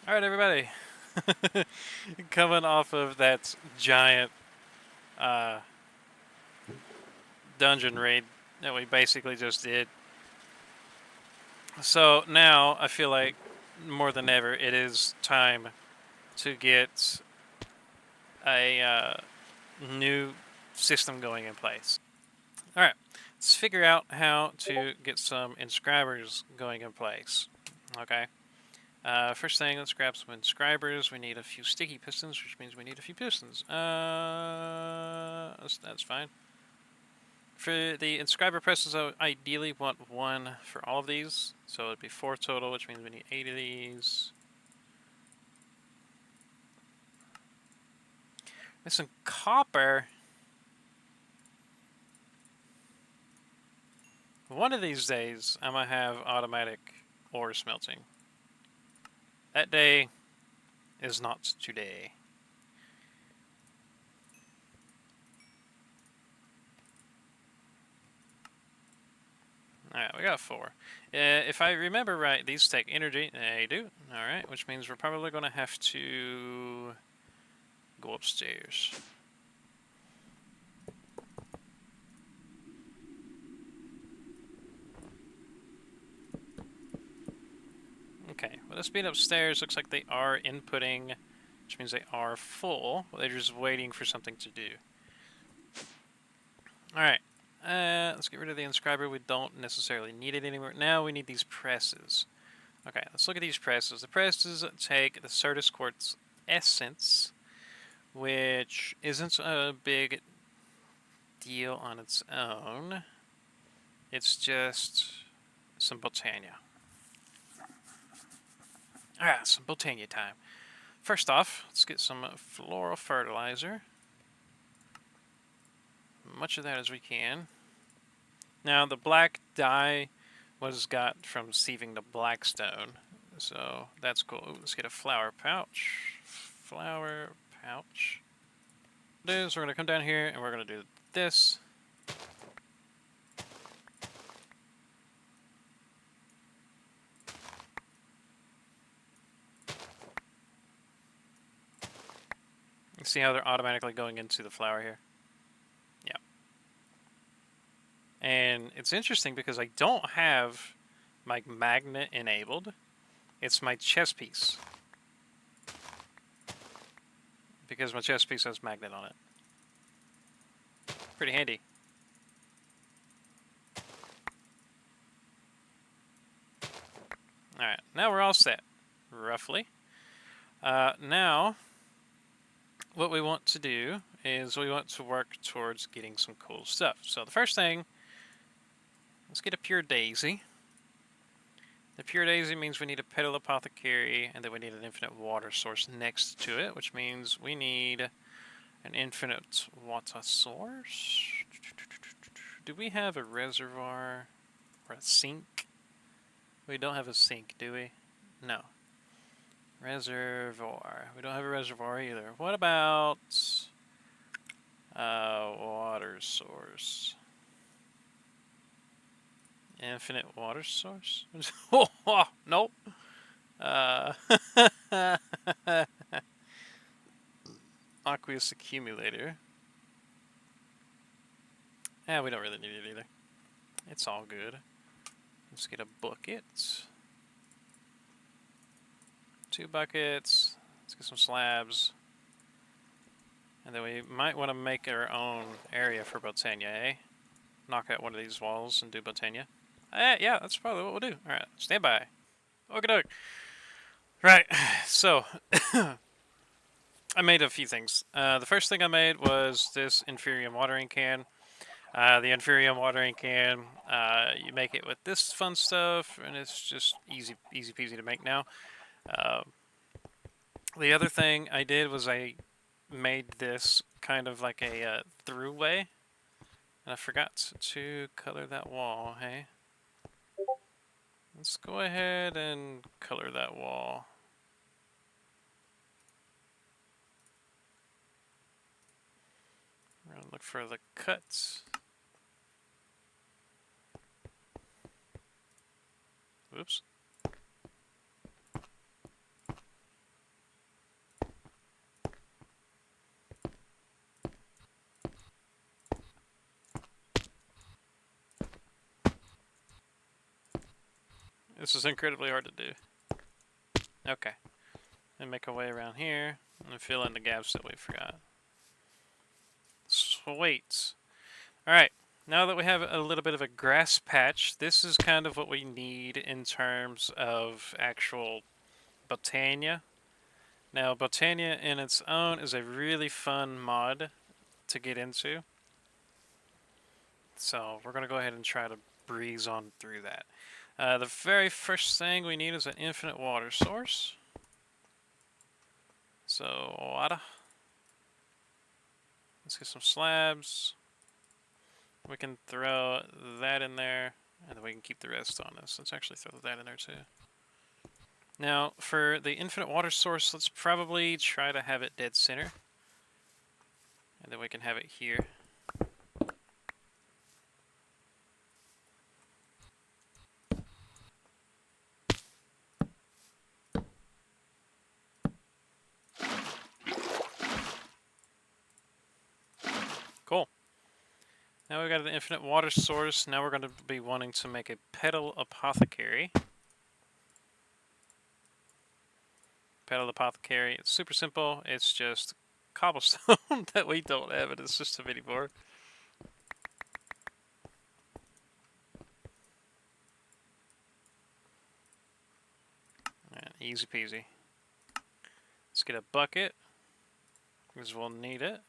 All right, everybody. Coming off of that giant uh, dungeon raid that we basically just did. So now I feel like more than ever it is time to get a new system going in place. All right, let's figure out how to get some inscribers going in place. Okay. First thing, let's grab some inscribers. We need a few sticky pistons, which means we need a few pistons. That's fine. For the inscriber presses, I ideally want one for all of these. So it'd be 4 total, which means we need 8 of these. Missing copper. One of these days, I'm going to have automatic ore smelting. That day is not today. Alright, we got 4. If I remember right, these take energy. They do. Alright, which means we're probably going to have to go upstairs. Okay, well, this being upstairs looks like they are inputting, which means they are full. They're just waiting for something to do. Alright, let's get rid of the inscriber. We don't necessarily need it anymore. Now we need these presses. Okay, let's look at these presses. The presses take the Certus Quartz Essence, which isn't a big deal on its own. It's just some Botania. Alright, some Botania time. First off, let's get some floral fertilizer. Much of that as we can. Now, the black dye was got from sieving the black stone, so that's cool. Ooh, let's get a flower pouch. Flower pouch. What we're going to come down here and we're going to do this. You see how they're automatically going into the flower here? Yeah. And it's interesting because I don't have my magnet enabled. It's my chess piece. Because my chess piece has magnet on it. Pretty handy. Alright, now we're all set. Roughly. Now, what we want to do is we want to work towards getting some cool stuff. So the first thing, let's get a pure daisy. The pure daisy means we need a petal apothecary, and then we need an infinite water source next to it, which means we need an infinite water source. Do we have a reservoir or a sink? We don't have a sink, do we? No. Reservoir. We don't have a reservoir either. What about water source? Infinite water source? Oh, nope. Aqueous accumulator. Yeah, we don't really need it either. It's all good. Let's get a bucket. 2 buckets. Let's get some slabs. And then we might want to make our own area for Botania, eh? Knock out one of these walls and do Botania. Yeah, that's probably what we'll do. Alright, stand by. Okie doke. Right, so I made a few things. The first thing I made was this Inferium watering can. The Inferium watering can, you make it with this fun stuff, and it's just easy peasy to make now. The other thing I did was I made this kind of like a throughway, and I forgot to color that wall, hey? Let's go ahead and color that wall. We're gonna look for the cuts. Oops. This is incredibly hard to do. Okay. And make our way around here and fill in the gaps that we forgot. Sweet. Alright. Now that we have a little bit of a grass patch, this is kind of what we need in terms of actual Botania. Now, Botania in its own is a really fun mod to get into. So we're going to go ahead and try to breeze on through that. The very first thing we need is an infinite water source. So, water. Let's get some slabs. We can throw that in there, and then we can keep the rest on this. Let's actually throw that in there too. Now, for the infinite water source, let's probably try to have it dead center. And then we can have it here. Cool. Now we've got an infinite water source. Now we're going to be wanting to make a petal apothecary. Petal apothecary. It's super simple. It's just cobblestone that we don't have in the system anymore. And easy peasy. Let's get a bucket, because we'll need it.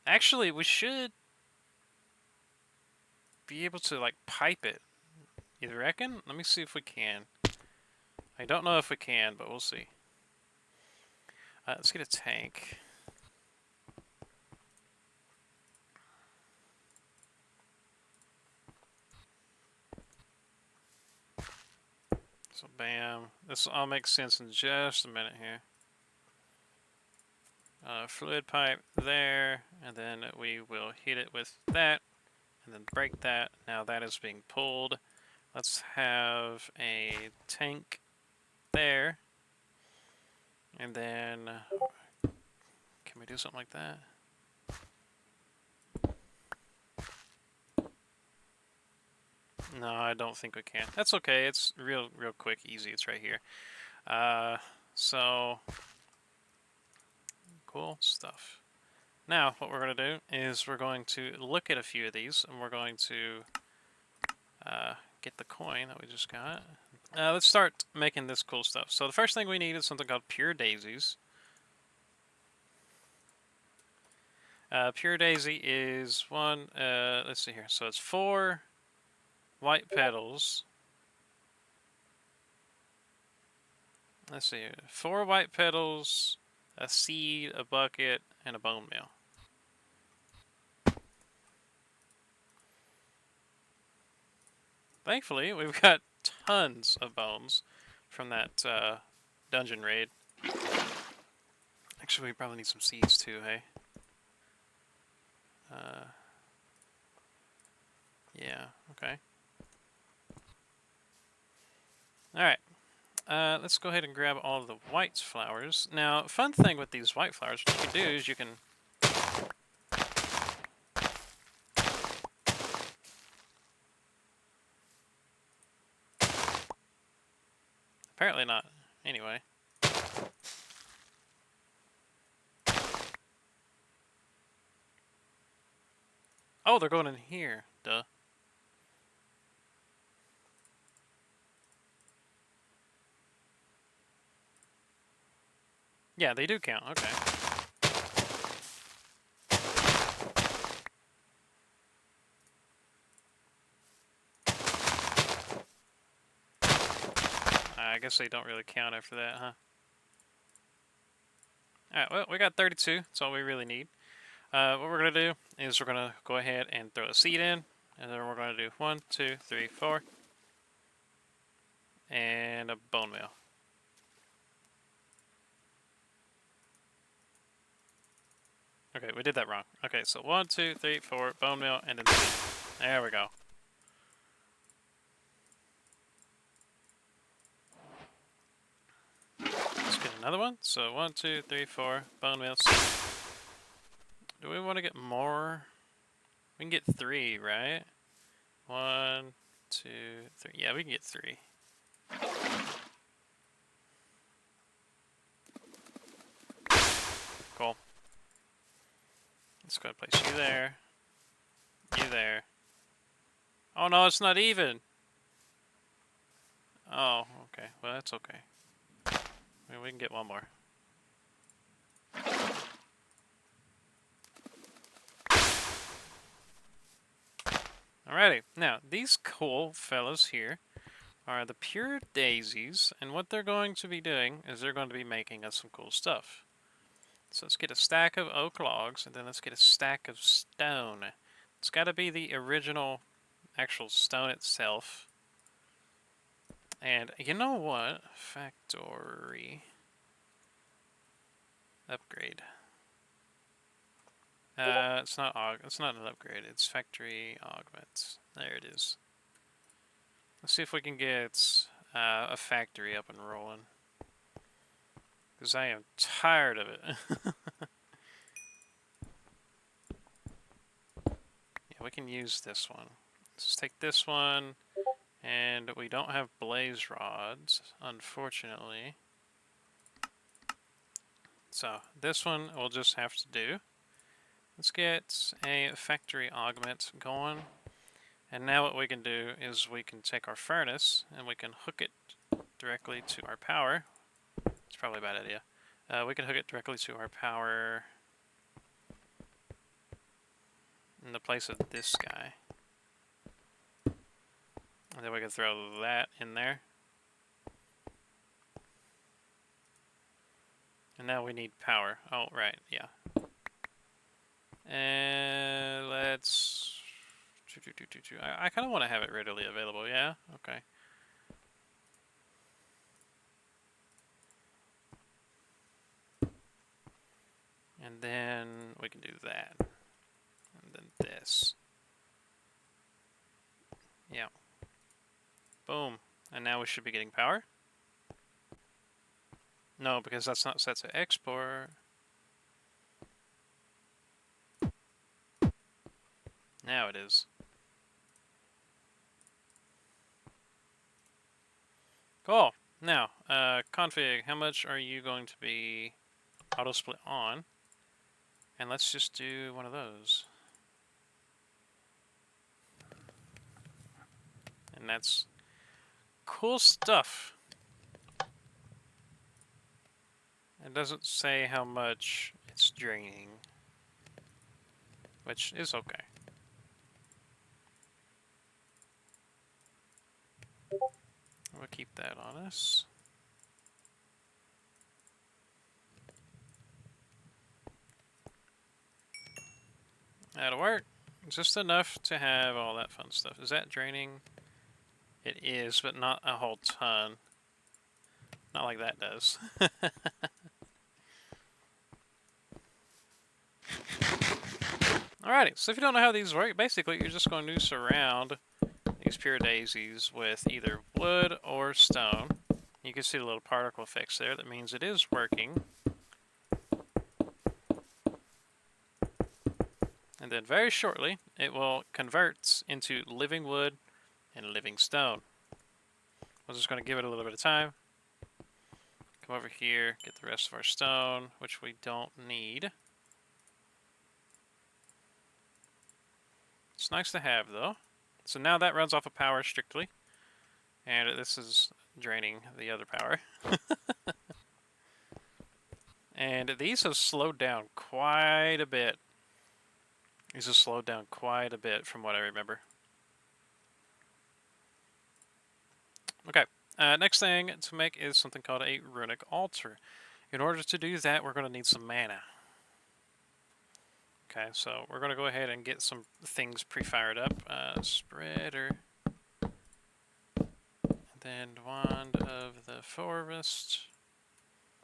Actually, we should be able to, like, pipe it. You reckon? Let me see if we can. I don't know if we can, but we'll see. Let's get a tank. So, bam. This will all make sense in just a minute here. Fluid pipe there, and then we will hit it with that, and then break that. Now that is being pulled. Let's have a tank there, and then can we do something like that? No, I don't think we can. That's okay. It's real quick, easy. It's right here. So cool stuff. Now, what we're going to do is we're going to look at a few of these, and we're going to get the coin that we just got. Let's start making this cool stuff. So the first thing we need is something called Pure Daisies. Pure Daisy is one, let's see here. So it's 4 white petals. Let's see here. 4 white petals, a seed, a bucket, and a bone meal. Thankfully, we've got tons of bones from that dungeon raid. Actually, we probably need some seeds too, hey? Yeah, okay. Alright. Let's go ahead and grab all of the white flowers. Now, fun thing with these white flowers, what you can do is you can... Apparently not. Anyway. Oh, they're going in here. Duh. Yeah, they do count. Okay. I guess they don't really count after that, huh? Alright, well, we got 32. That's all we really need. What we're going to do is we're going to go ahead and throw a seed in. And then we're going to do 1, 2, 3, 4. And a bone meal. Okay, we did that wrong. Okay, so 1, 2, 3, 4, bone meal, and then seed. There we go. Let's get another one. So 1, 2, 3, 4, bone meal, seed. Do we want to get more? We can get 3, right? 1, 2, 3. Yeah, we can get 3. Cool. Let's go ahead and place you there. You there. Oh no, it's not even. Oh, okay. Well, that's okay. I mean, we can get one more. Alrighty. Now, these cool fellas here are the pure daisies, and what they're going to be doing is they're going to be making us some cool stuff. So let's get a stack of oak logs, and then let's get a stack of stone. It's got to be the original, actual stone itself. And you know what? Factory upgrade. It's not an upgrade. It's factory augments. There it is. Let's see if we can get a factory up and rolling. Because I am tired of it. Yeah, we can use this one. Let's take this one. And we don't have blaze rods, unfortunately. So this one we'll just have to do. Let's get a factory augment going. And now what we can do is we can take our furnace and we can hook it directly to our power. It's probably a bad idea. We can hook it directly to our power in the place of this guy. And then we can throw that in there. And now we need power. Oh, right, yeah. And let's... I kind of want to have it readily available, yeah? Okay. And then we can do that. And then this. Yeah. Boom. And now we should be getting power. No, because that's not set to export. Now it is. Cool. Now, config, how much are you going to be auto split on? And let's just do one of those. And that's cool stuff. It doesn't say how much it's draining, which is okay. We'll keep that on us. That'll work. Just enough to have all that fun stuff. Is that draining? It is, but not a whole ton. Not like that does. Alrighty, so if you don't know how these work, basically you're just going to surround these pure daisies with either wood or stone. You can see the little particle effects there. That means it is working. And then very shortly, it will convert into living wood and living stone. We're just going to give it a little bit of time. Come over here, get the rest of our stone, which we don't need. It's nice to have, though. So now that runs off of power strictly. And this is draining the other power. And these have slowed down quite a bit. These have slowed down quite a bit from what I remember. Okay, next thing to make is something called a runic altar. In order to do that, we're going to need some mana. Okay, so we're going to go ahead and get some things pre-fired up. Spreader. Then Wand of the Forest.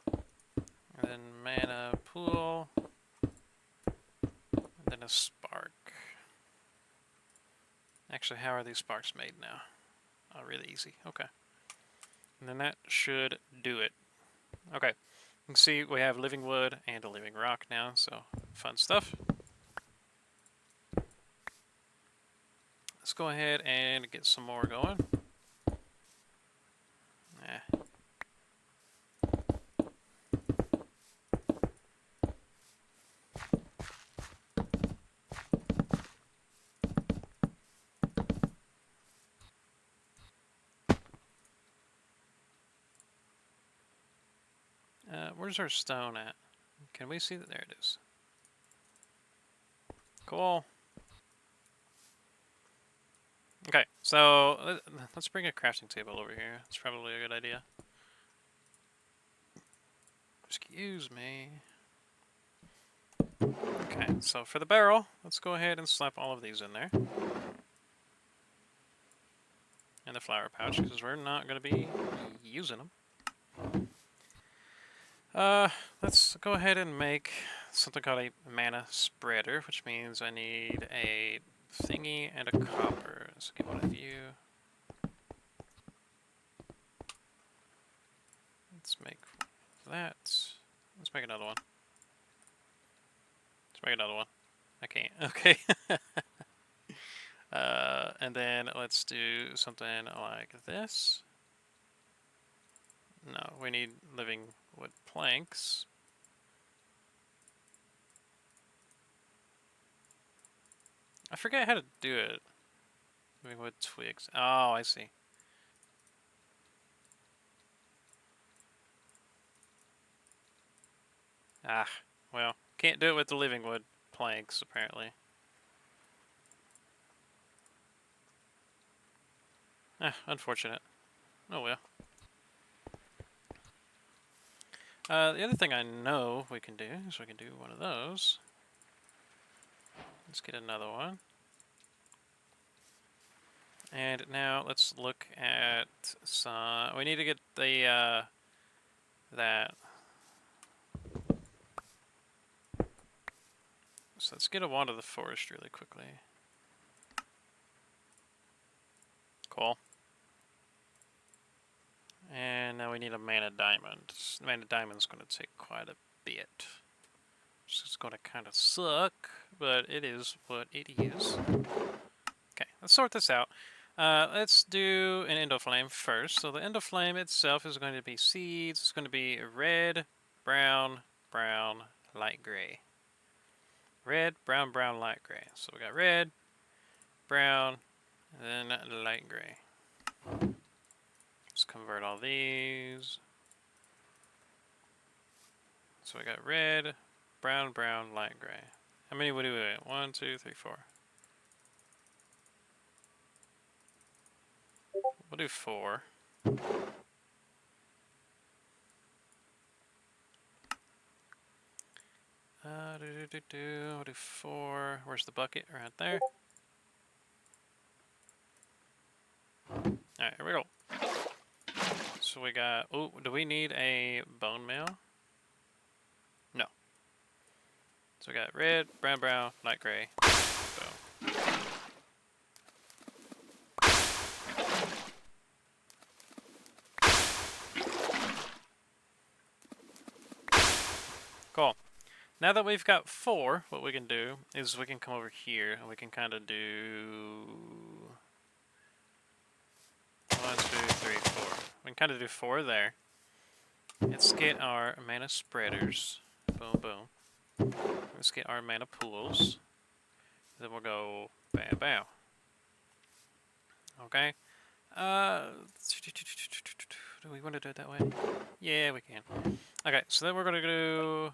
And then mana pool. And then a spark. Actually, how are these sparks made now? Oh, really easy. Okay. And then that should do it. Okay. You can see we have living wood and a living rock now, so fun stuff. let's go ahead and get some more going. Where's our stone at? Can we see that? There it is. Cool. Okay, so let's bring a crafting table over here. It's probably a good idea. Excuse me. Okay, so for the barrel, let's go ahead and slap all of these in there. And the flower pouch, because we're not going to be using them. Let's go ahead and make something called a mana spreader, which means I need a thingy and a copper. Let's get one of you. Let's make that. Let's make another one. Let's make another one. I can't. Okay. And then let's do something like this. No, we need living wood planks. I forget how to do it. Living wood twigs. Oh, I see. Ah, well, can't do it with the living wood planks, apparently. Unfortunate. Oh well. The other thing I know we can do is we can do one of those. Let's get another one. And now let's look at some... We need to get the, that. So let's get a wand of the forest really quickly. Cool. And now we need a mana diamond. Mana diamond's going to take quite a bit. Which is going to kind of suck, but it is what it is. Okay, let's sort this out. Let's do an endoflame first. So the endoflame itself is going to be seeds. It's going to be red, brown, brown, light gray. Red, brown, brown, light gray. So we got red, brown, and then light gray. Let's convert all these. So we got red, brown, brown, light gray. How many would we get? 1, 2, 3, 4. We'll do 4. We'll do 4. Where's the bucket? Right there. Alright, here we go. So we got... Oh, do we need a bone meal? No. So we got red, brown, brown, light gray. Boom. Cool. Now that we've got 4, what we can do is we can come over here and we can kind of do 1, 2, 3, 4. We can kind of do 4 there. Let's get our mana spreaders. Boom, boom. Let's get our mana pools. Then we'll go bam, bam. Okay. Do we want to do it that way? Yeah, we can. Okay, so then we're going to do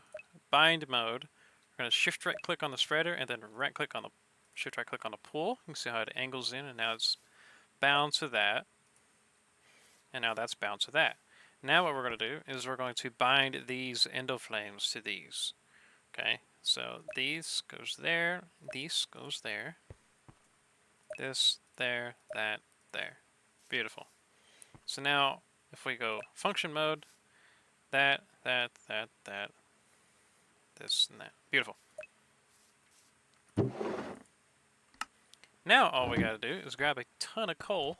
bind mode. We're going to shift right click on the spreader and then right click on the shift right click on the pool. You can see how it angles in, and now it's bound to that. And now that's bound to that. Now what we're going to do is we're going to bind these endoflames to these. Okay, so these goes there, these goes there. This, there, that, there. Beautiful. So now, if we go function mode, that, this, and that. Beautiful. Now all we gotta do is grab a ton of coal,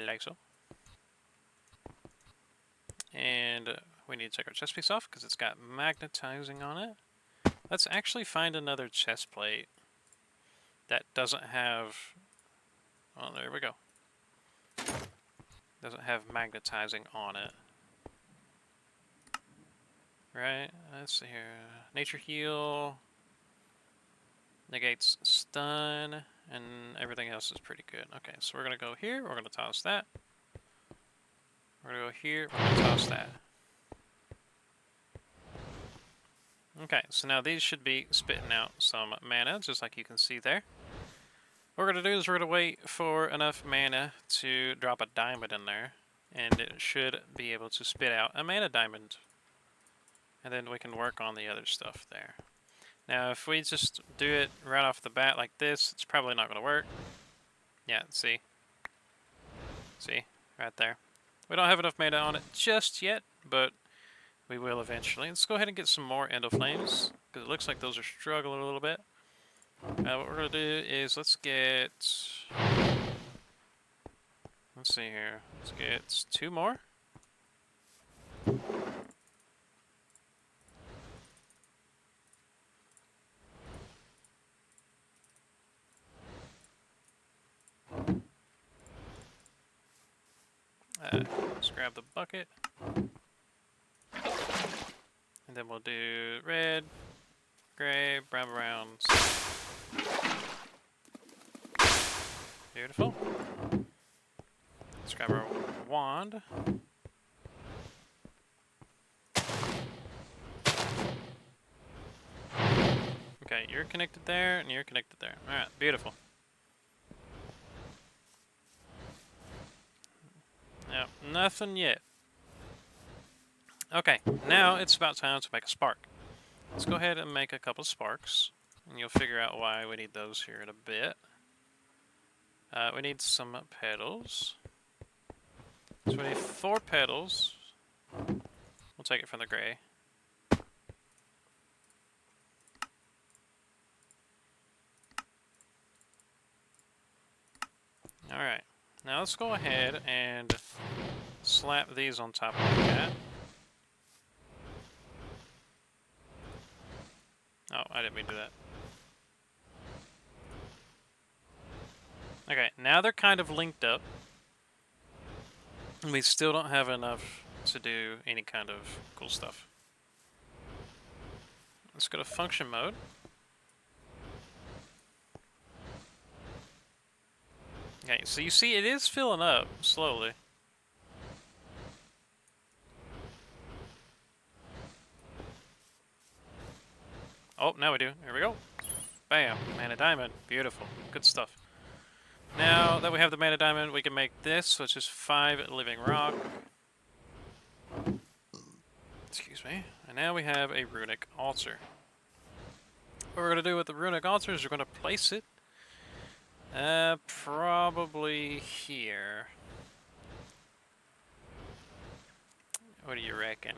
like so. And we need to take our chest piece off because it's got magnetizing on it. Let's actually find another chest plate that doesn't have... Oh, there we go. Doesn't have magnetizing on it. Right, let's see here. Nature Heal negates stun, and everything else is pretty good. Okay, so we're gonna go here, we're gonna toss that. We're gonna go here, we're gonna toss that. Okay, so now these should be spitting out some mana, just like you can see there. What we're gonna do is we're gonna wait for enough mana to drop a diamond in there, and it should be able to spit out a mana diamond. And then we can work on the other stuff there. Now, if we just do it right off the bat like this, it's probably not going to work. Yeah, see? See? Right there. We don't have enough mana on it just yet, but we will eventually. Let's go ahead and get some more Endoflames, because it looks like those are struggling a little bit. What we're going to do is let's get... Let's see here. Let's get 2 more. Let's grab the bucket. And then we'll do red, gray, brown. Beautiful. Let's grab our wand. Okay, you're connected there, and you're connected there. Alright, beautiful. Yep, nothing yet. Okay, now it's about time to make a spark. Let's go ahead and make a couple sparks, and you'll figure out why we need those here in a bit. We need some petals. So we need 4 petals. We'll take it from the gray. Alright, now let's go ahead and slap these on top like that. Oh, I didn't mean to do that. Okay, now they're kind of linked up. And we still don't have enough to do any kind of cool stuff. Let's go to function mode. Okay, so you see it is filling up slowly. Oh, now we do. Here we go. Bam. Mana diamond. Beautiful. Good stuff. Now that we have the mana diamond, we can make this, which is 5 living rock. Excuse me. And now we have a runic altar. What we're going to do with the runic altar is we're going to place it probably here. What do you reckon?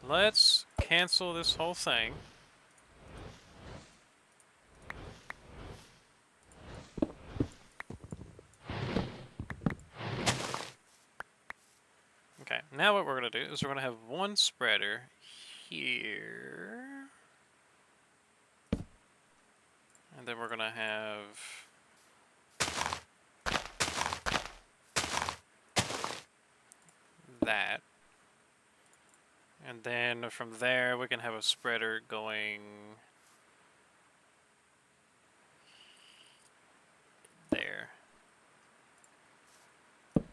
Let's cancel this whole thing. Okay, now what we're going to do is we're going to have 1 spreader here. And then we're going to have... that. And then from there we can have a spreader going there. Let's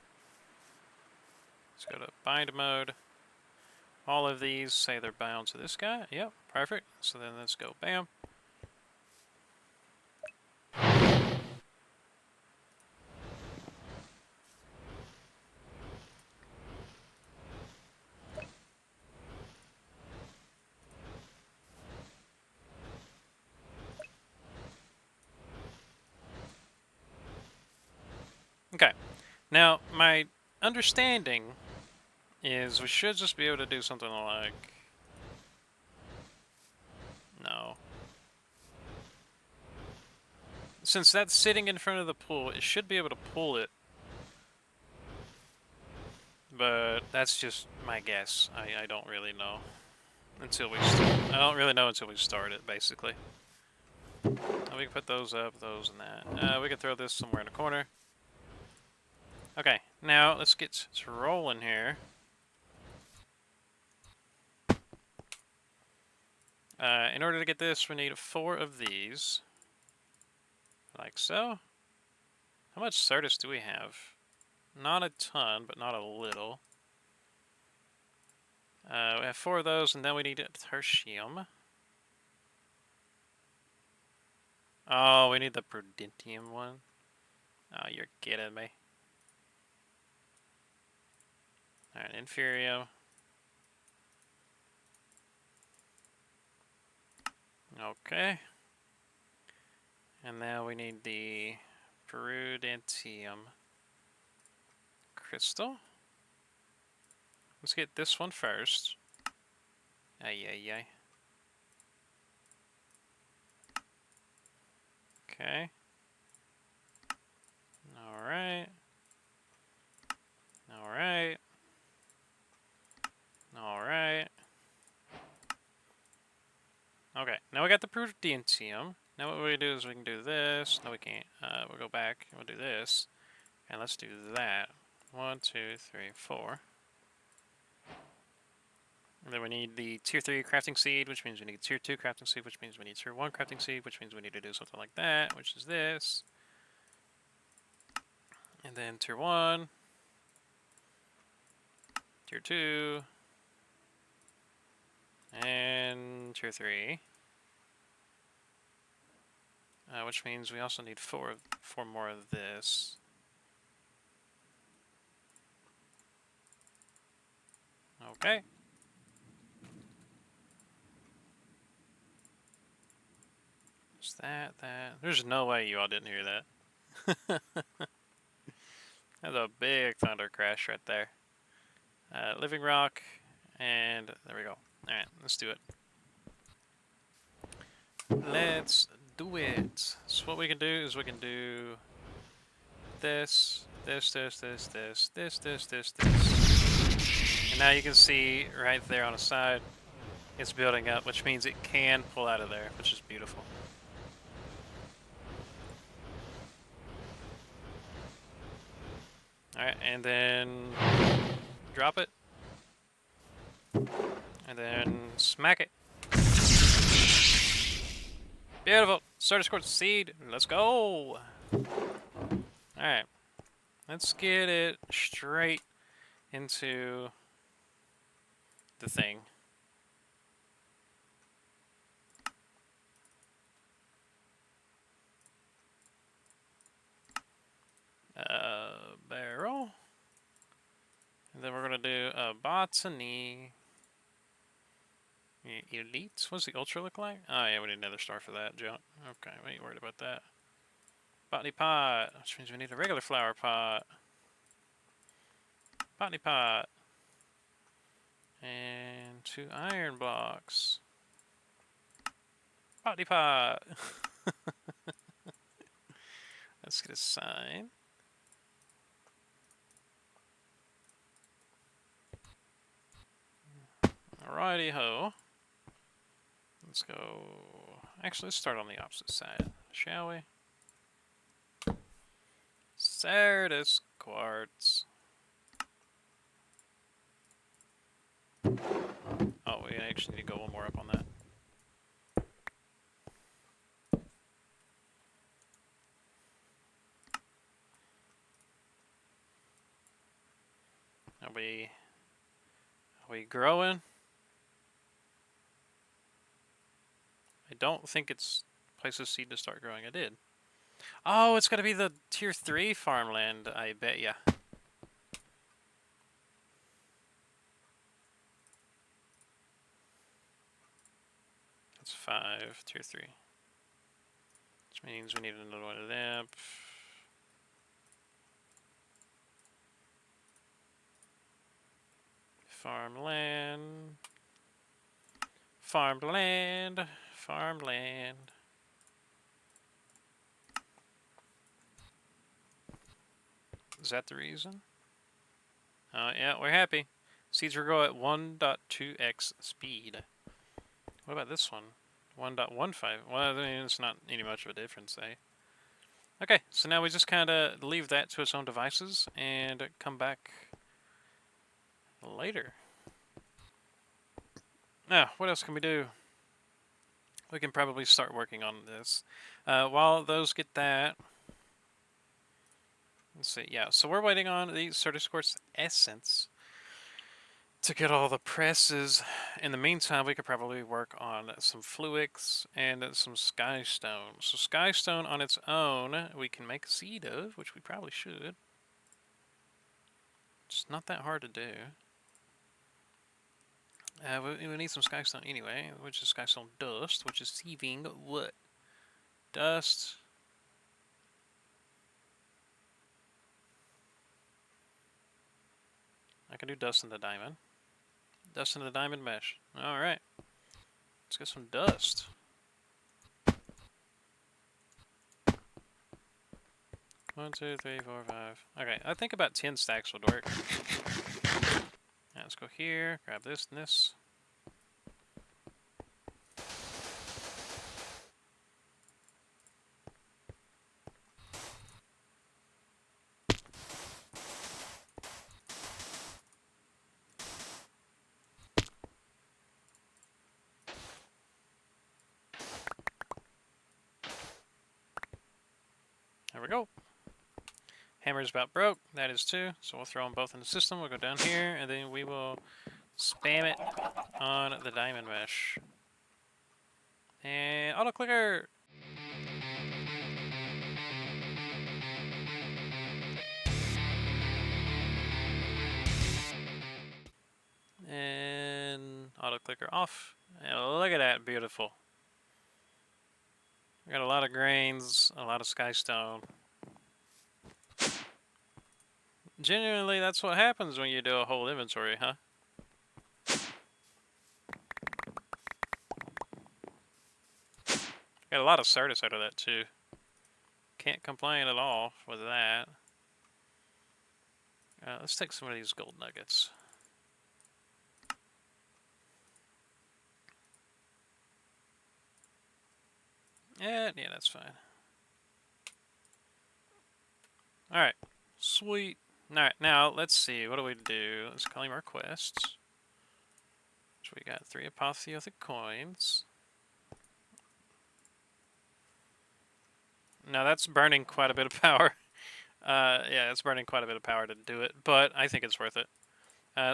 go to bind mode. All of these say they're bound to this guy. Yep, perfect. So then let's go bam. Okay, now my understanding is we should just be able to do something like... No. Since that's sitting in front of the pool, it should be able to pull it but that's just my guess. I don't really know until I don't really know until we start it, basically. We can put those up, those and that. We can throw this somewhere in the corner. Okay, now let's get to rolling here. In order to get this, we need 4 of these. Like so. How much Certus do we have? Not a ton, but not a little. We have 4 of those, and then we need Tertium. Oh, we need the Prudentium one. Oh, you're kidding me. Alright, Inferium. Okay. And now we need the Prudentium crystal. Let's get this one first. Ay, ay, ay. Okay. Alright. Alright. Alright. Okay, now we got the Prudentium. Now what we do is we can do this. No, we can't. We'll go back and we'll do this. And let's do that. 1, 2, 3, 4. And then we need the tier 3 crafting seed, which means we need tier 2 crafting seed, which means we need tier 1 crafting seed, which means we need to do something like that, which is this. And then tier 1, tier 2, and tier 3. Which means we also need 4 more of this. Okay. Just that. There's no way you all didn't hear that. That's a big thunder crash right there. Living rock, and there we go. Alright, let's do it. Let's do it. So what we can do is we can do this. And now you can see right there on the side, it's building up, which means it can pull out of there, which is beautiful. Alright, and then drop it. And then smack it. Beautiful. Certus Quartz seed. Let's go. Alright. Let's get it straight into the thing. Barrel. And then we're going to do a botany. Elite? What's the ultra look like? Oh yeah, we need another star for that junk. Okay, we ain't worried about that. Botany pot, which means we need a regular flower pot. Botany pot. And 2 iron blocks. Botany pot. Let's get a sign. Alrighty ho. Let's go. Actually, let's start on the opposite side, shall we? Certus Quartz. Oh, we actually need to go one more up on that. Are we growing? I don't think it's places seed to start growing. I did. Oh, it's gotta be the tier 3 farmland, I bet ya. That's 5, tier 3. Which means we need another one of them. Farmland. Farmland. Farmland. Is that the reason? Yeah, we're happy. Seeds will grow at 1.2x speed. What about this one? 1.15. Well, I mean, it's not any much of a difference, eh? Okay, so now we just kind of leave that to its own devices and come back later. Now, what else can we do? We can probably start working on this. While those get that, let's see, yeah, so we're waiting on the Certus Quartz Essence to get all the presses. In the meantime, we could probably work on some Fluix and some Skystone. So Skystone on its own, we can make a seed of, which we probably should. It's not that hard to do. We need some Skystone anyway, which is Skystone Dust, which is sieving what? Dust. I can do dust in the diamond. Dust in the diamond mesh. Alright. Let's get some dust. One, two, three, four, five. Okay, I think about 10 stacks would work. Now let's go here, grab this and this. There we go. Hammer's about broke. That is too. So we'll throw them both in the system. We'll go down here, and then we will spam it on the diamond mesh. And auto clicker. And auto clicker off. And look at that, beautiful. We got a lot of grains, a lot of skystone. Genuinely, that's what happens when you do a whole inventory, huh? Got a lot of Certus out of that too. Can't complain at all with that. Let's take some of these gold nuggets. Yeah, that's fine. Alright, sweet. Alright, now let's see. What do we do? Let's claim our quests. So we got 3 apotheothic coins. Now that's burning quite a bit of power. Yeah, it's burning quite a bit of power to do it, but I think it's worth it.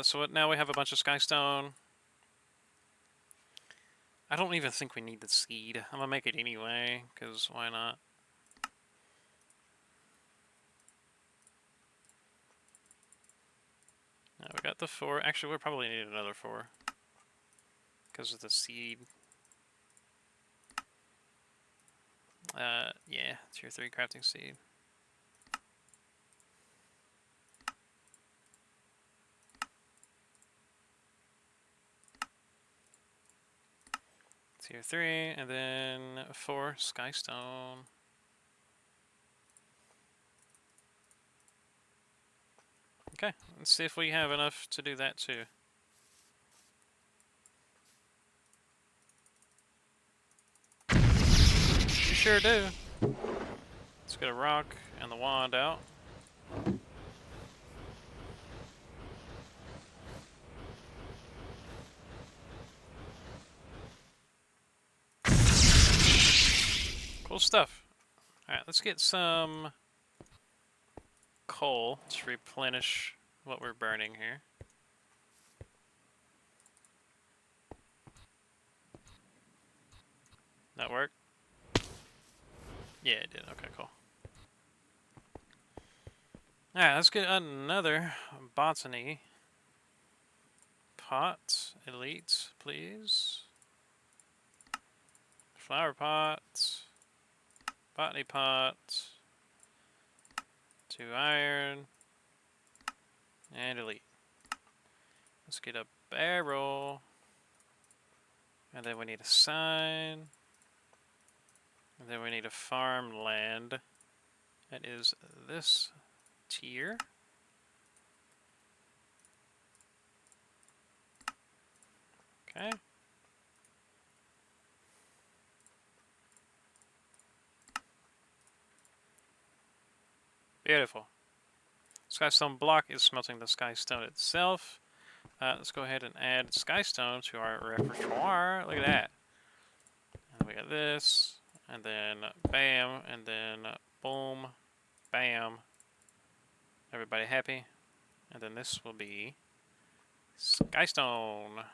So now we have a bunch of skystone. I don't even think we need the seed. I'm gonna make it anyway, because why not? Now we got the 4. Actually, we'll probably need another 4. Because of the seed. Yeah, tier 3 crafting seed. Tier 3, and then 4 skystone. Okay, let's see if we have enough to do that too. You sure do. Let's get a rock and the wand out. Cool stuff. Alright, let's get some coal to replenish what we're burning here. That work? Yeah, it did. Okay, cool. Alright, let's get another botany pot. Elite, please. Flower pot. Botany pot. 2 iron. And elite. Let's get a barrel. And then we need a sign. And then we need a farmland. That is this tier. Okay. Beautiful. Skystone block is smelting the skystone itself. Let's go ahead and add skystone to our repertoire. Look at that. And we got this, and then bam, and then boom, bam. Everybody happy? And then this will be skystone.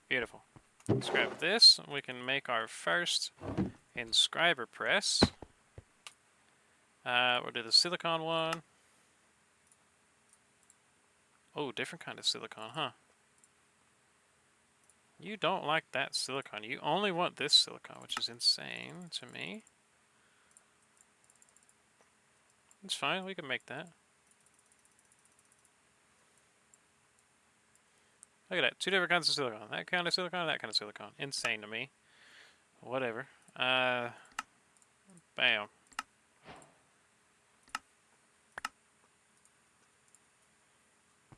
Beautiful. Let's grab this. We can make our first inscriber press. We'll do the silicon one. Oh, different kind of silicon, huh? You don't like that silicon. You only want this silicon, which is insane to me. It's fine. We can make that. Look at that. Two different kinds of silicon. That kind of silicon, that kind of silicon. Insane to me. Whatever. Bam.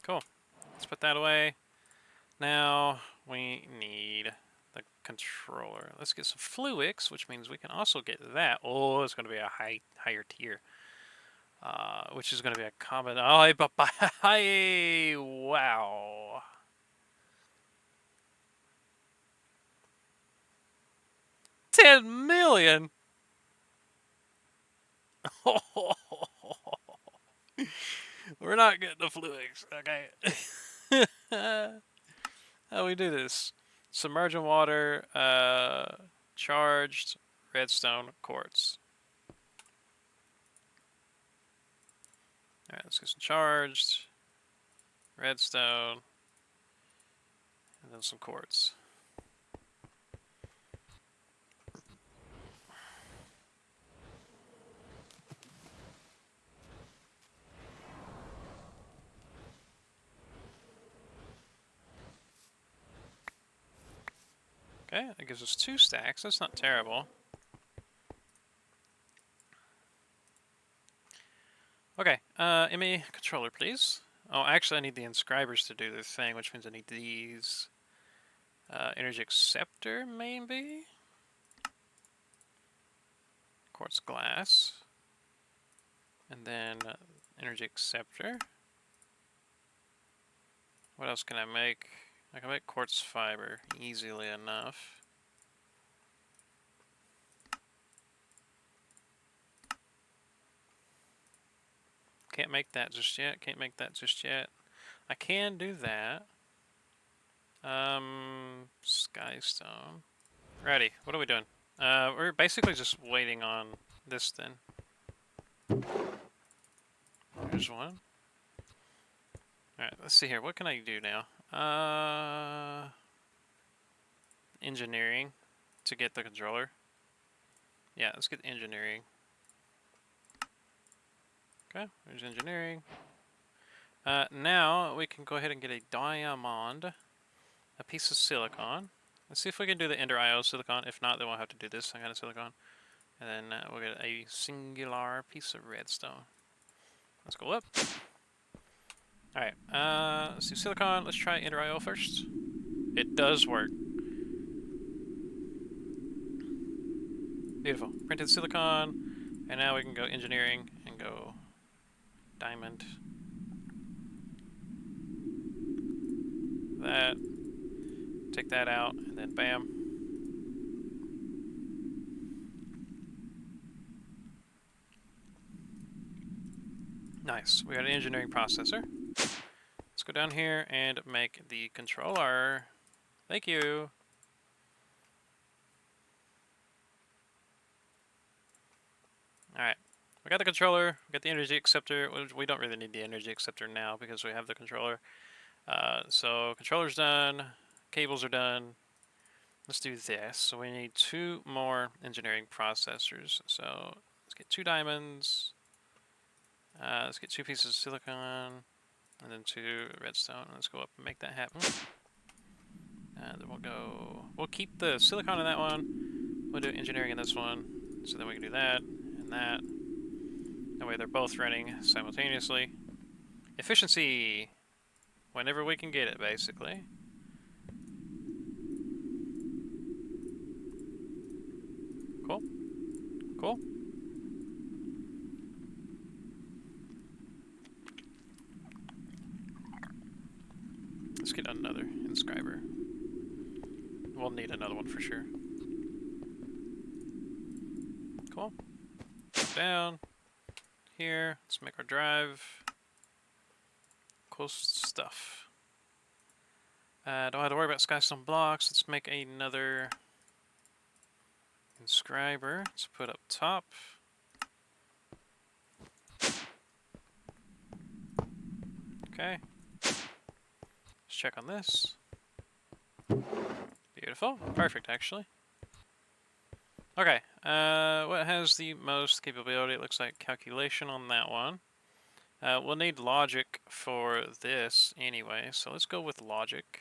Cool. Let's put that away. Now we need the controller. Let's get some Fluix, which means we can also get that. Oh, it's going to be a higher tier. Which is going to be a common. Oh, wow. $10 million. We're not getting the Fluix. Okay. How we do this? Submerge in water. Charged redstone quartz. Alright, let's get some charged redstone and then some quartz. Okay, that gives us 2 stacks. That's not terrible. Okay, ME controller, please. Oh, actually, I need the inscribers to do their thing, which means I need these. Energy acceptor, maybe? Quartz glass. And then energy acceptor. What else can I make? I can make quartz fiber easily enough. Can't make that just yet. Can't make that just yet. I can do that. Skystone. Ready. What are we doing? We're basically just waiting on this then. There's one. Alright, let's see here. What can I do now? Engineering to get the controller. Yeah, let's get engineering. Okay, there's engineering. Now we can go ahead and get a diamond, a piece of silicon. Let's see if we can do the Ender IO silicon. If not, then we'll have to do this kind of silicon. And then we'll get a singular piece of redstone. Let's go up. Alright, let's do silicon. Let's try Ender IO first. It does work. Beautiful. Printed silicon. And now we can go engineering and go diamond. That. Take that out, and then bam. Nice. We got an engineering processor. Let's go down here and make the controller. Thank you. Alright. We got the controller, we got the energy acceptor. We don't really need the energy acceptor now because we have the controller. So controller's done, cables are done. Let's do this. So we need 2 more engineering processors. So let's get 2 diamonds. Let's get 2 pieces of silicon, and then 2 redstone. Let's go up and make that happen. And then we'll keep the silicon in that one. We'll do engineering in this one. So then we can do that and that. That way they're both running simultaneously. Efficiency! Whenever we can get it, basically. Cool. Let's get another inscriber. We'll need another one for sure. Cool. Down here. Let's make our drive. Cool stuff. Don't have to worry about skystone blocks. Let's make another inscriber. Let's put up top. Okay. Let's check on this. Beautiful. Perfect, actually. Okay. What has the most capability? It looks like calculation on that one. We'll need logic for this anyway, so let's go with logic.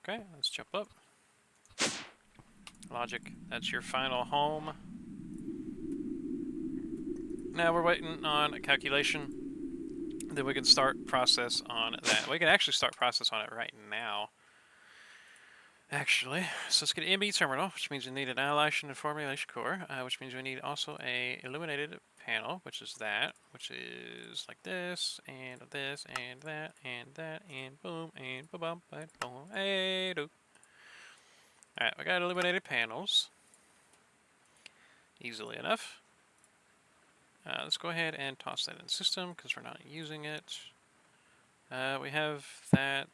Okay, let's jump up. Logic, that's your final home. Now we're waiting on a calculation. Then we can start process on that. We can actually start process on it right now. Actually, so let's get an MB terminal, which means we need an annihilation and formulation core, which means we need also a illuminated panel, which is that, which is like this, and that, and boom, and boom, boom, hey, do. Alright, we got illuminated panels. Easily enough. Let's go ahead and toss that in the system, because we're not using it. We have that.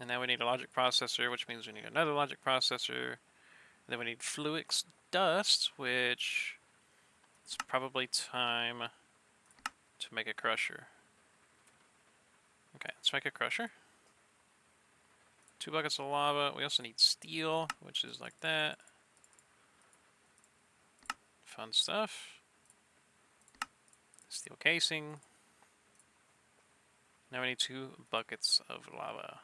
And now we need a logic processor, which means we need another logic processor. And then we need Fluix dust, which it's probably time to make a crusher. Okay, let's make a crusher. 2 buckets of lava. We also need steel, which is like that. Fun stuff. Steel casing. Now we need 2 buckets of lava.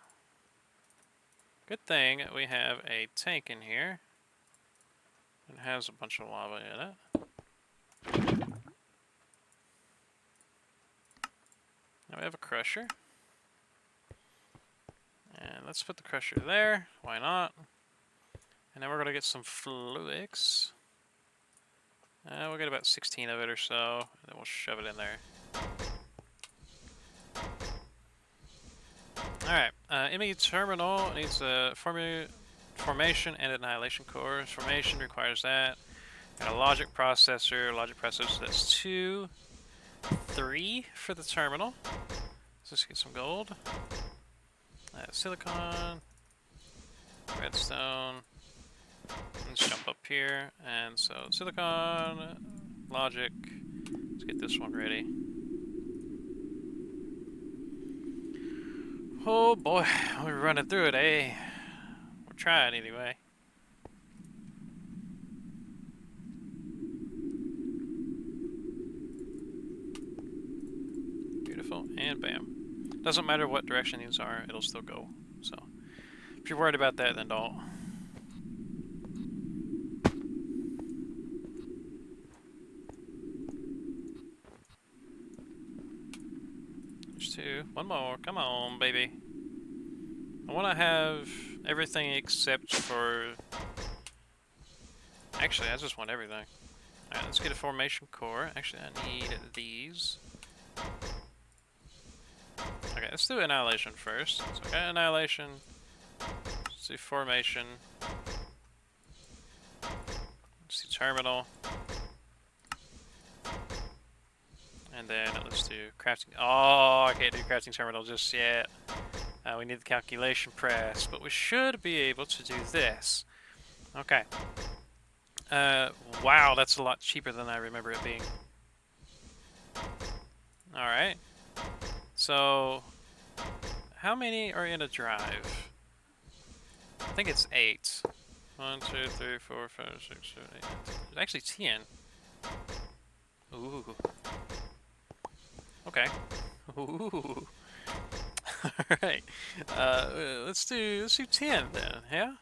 Good thing we have a tank in here. It has a bunch of lava in it. Now we have a crusher. And let's put the crusher there. Why not? And then we're going to get some Fluix. We'll get about 16 of it or so. And then we'll shove it in there. Alright, ME terminal needs a formation and annihilation core. Formation requires that. And a logic processor. Logic processor, that's 2. 3 for the terminal. Let's get some gold. Silicon. Redstone. Let's jump up here. And so silicon, logic. Let's get this one ready. Oh boy, we're running through it, eh? We're trying anyway. Beautiful, and bam. Doesn't matter what direction these are, it'll still go. So, if you're worried about that, then don't. There's 2. One more, come on, baby. I want to have everything except for... Actually, I just want everything. Alright, let's get a formation core. Actually, I need these. Okay, let's do annihilation first. So I got annihilation. Let's do formation. Let's do terminal. And then let's do crafting. Oh, I can't do crafting terminal just yet. We need the calculation press, but we should be able to do this. Okay. Wow, that's a lot cheaper than I remember it being. Alright. So, how many are in a drive? I think it's 8. 1, 2, 3, 4, 5, 6, 7, 8. There's actually 10. Ooh. Okay. Ooh. Alright. Let's do 10 then, yeah?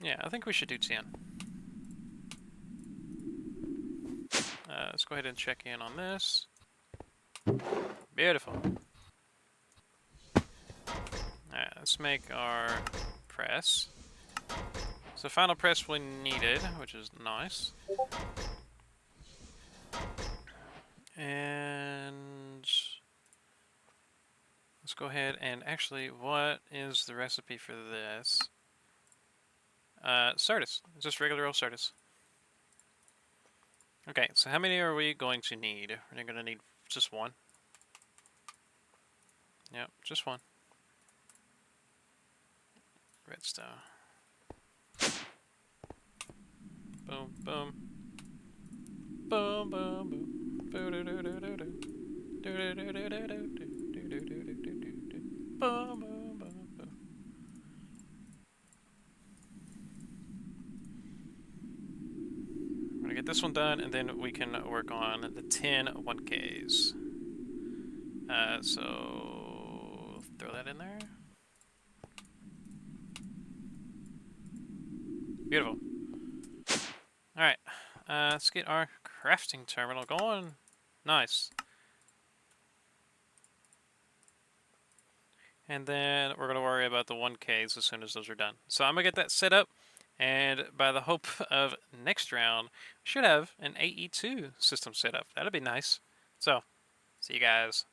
Yeah, I think we should do 10. Let's go ahead and check in on this. Beautiful. Alright, let's make our press. So the final press we needed, which is nice. And let's go ahead and actually, what is the recipe for this? Sardis. Just regular old Sardis. Okay, so how many are we going to need? We're going to need just one. Yep, just one. Redstone. Boom, boom. Boom, boom, boom. Boom, boom, boom, boom. I'm gonna get this one done, and then we can work on the 10 1Ks. So throw that in there. Beautiful. Alright, let's get our crafting terminal going. Nice. And then we're going to worry about the 1Ks as soon as those are done. So I'm going to get that set up, and by the hope of next round, we should have an AE2 system set up. That'd be nice. So, see you guys.